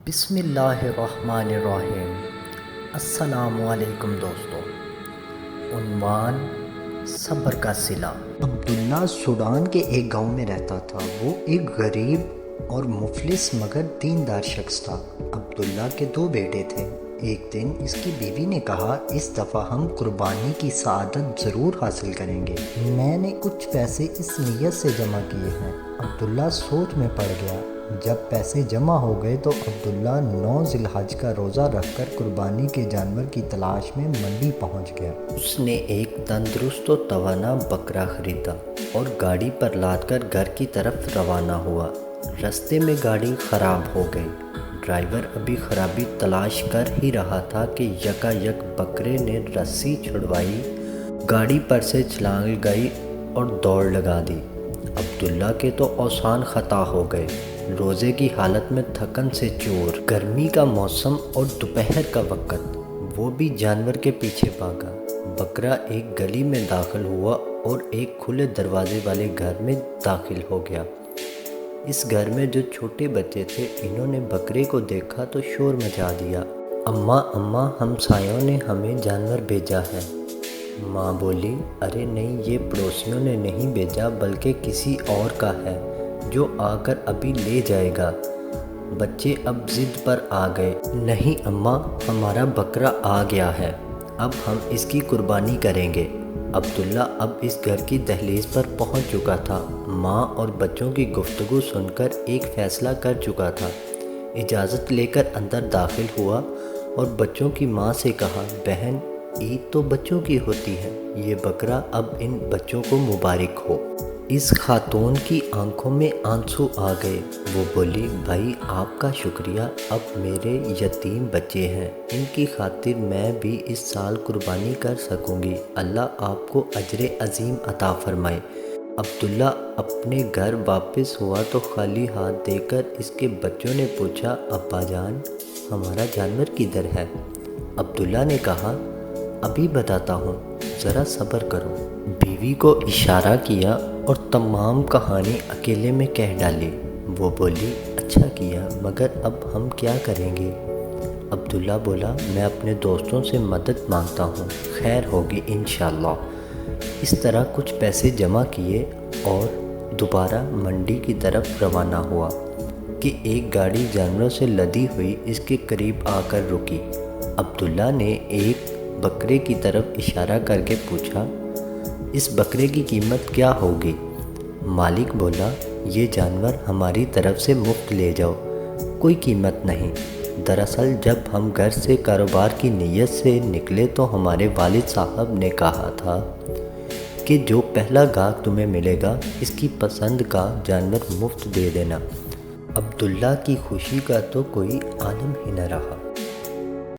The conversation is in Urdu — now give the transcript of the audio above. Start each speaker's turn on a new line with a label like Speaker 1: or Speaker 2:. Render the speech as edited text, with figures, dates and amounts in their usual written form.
Speaker 1: بسم اللہ الرحمن الرحیم۔ السلام علیکم دوستو۔ عنوان: صبر کا صلہ۔ عبداللہ سوڈان کے ایک گاؤں میں رہتا تھا۔ وہ ایک غریب اور مفلس مگر دیندار شخص تھا۔ عبداللہ کے 2 بیٹے تھے۔ ایک دن اس کی بیوی نے کہا، اس دفعہ ہم قربانی کی سعادت ضرور حاصل کریں گے۔ میں نے کچھ پیسے اس نیت سے جمع کیے ہیں۔ عبداللہ سوچ میں پڑ گیا۔ جب پیسے جمع ہو گئے تو عبداللہ 9 ذی الحج کا روزہ رکھ کر قربانی کے جانور کی تلاش میں منڈی پہنچ گیا۔ اس نے ایک تندرست و توانا بکرا خریدا اور گاڑی پر لاد کر گھر کی طرف روانہ ہوا۔ راستے میں گاڑی خراب ہو گئی۔ ڈرائیور ابھی خرابی تلاش کر ہی رہا تھا کہ یکا یک بکرے نے رسی چھڑوائی، گاڑی پر سے چھلانگ لگائی اور دوڑ لگا دی۔ عبداللہ کے تو اوزان خطا ہو گئے۔ روزے کی حالت میں تھکن سے چور، گرمی کا موسم اور دوپہر کا وقت، وہ بھی جانور کے پیچھے بھاگا۔ بکرا ایک گلی میں داخل ہوا اور ایک کھلے دروازے والے گھر میں داخل ہو گیا۔ اس گھر میں جو چھوٹے بچے تھے، انہوں نے بکرے کو دیکھا تو شور مچا دیا۔ اماں ہمسایوں نے ہمیں جانور بھیجا ہے۔ ماں بولی، ارے نہیں، یہ پڑوسیوں نے نہیں بھیجا بلکہ کسی اور کا ہے جو آ کر ابھی لے جائے گا۔ بچے اب ضد پر آ گئے، نہیں اماں، ہمارا بکرا آ گیا ہے، اب ہم اس کی قربانی کریں گے۔ عبداللہ اب اس گھر کی دہلیز پر پہنچ چکا تھا۔ ماں اور بچوں کی گفتگو سن کر ایک فیصلہ کر چکا تھا۔ اجازت لے کر اندر داخل ہوا اور بچوں کی ماں سے کہا، بہن، عید تو بچوں کی ہوتی ہے، یہ بکرا اب ان بچوں کو مبارک ہو۔ اس خاتون کی آنکھوں میں آنسو آ گئے۔ وہ بولی، بھائی آپ کا شکریہ، اب میرے یتیم بچے ہیں، ان کی خاطر میں بھی اس سال قربانی کر سکوں گی، اللہ آپ کو اجر عظیم عطا فرمائے۔ عبداللہ اپنے گھر واپس ہوا تو خالی ہاتھ دے کر اس کے بچوں نے پوچھا، ابا جان، ہمارا جانور کدھر ہے؟ عبداللہ نے کہا، ابھی بتاتا ہوں، ذرا صبر کرو۔ بیوی کو اشارہ کیا اور تمام کہانی اکیلے میں کہہ ڈالی۔ وہ بولی، اچھا کیا، مگر اب ہم کیا کریں گے؟ عبداللہ بولا، میں اپنے دوستوں سے مدد مانگتا ہوں، خیر ہوگی انشاءاللہ۔ اس طرح کچھ پیسے جمع کیے اور دوبارہ منڈی کی طرف روانہ ہوا کہ ایک گاڑی جانوروں سے لدی ہوئی اس کے قریب آ کر رکی۔ عبداللہ نے ایک بکرے کی طرف اشارہ کر کے پوچھا، اس بکرے کی قیمت کیا ہوگی؟ مالک بولا، یہ جانور ہماری طرف سے مفت لے جاؤ، کوئی قیمت نہیں۔ دراصل جب ہم گھر سے کاروبار کی نیت سے نکلے تو ہمارے والد صاحب نے کہا تھا کہ جو پہلا گاہک تمہیں ملے گا، اس کی پسند کا جانور مفت دے دینا۔ عبداللہ کی خوشی کا تو کوئی عالم ہی نہ رہا۔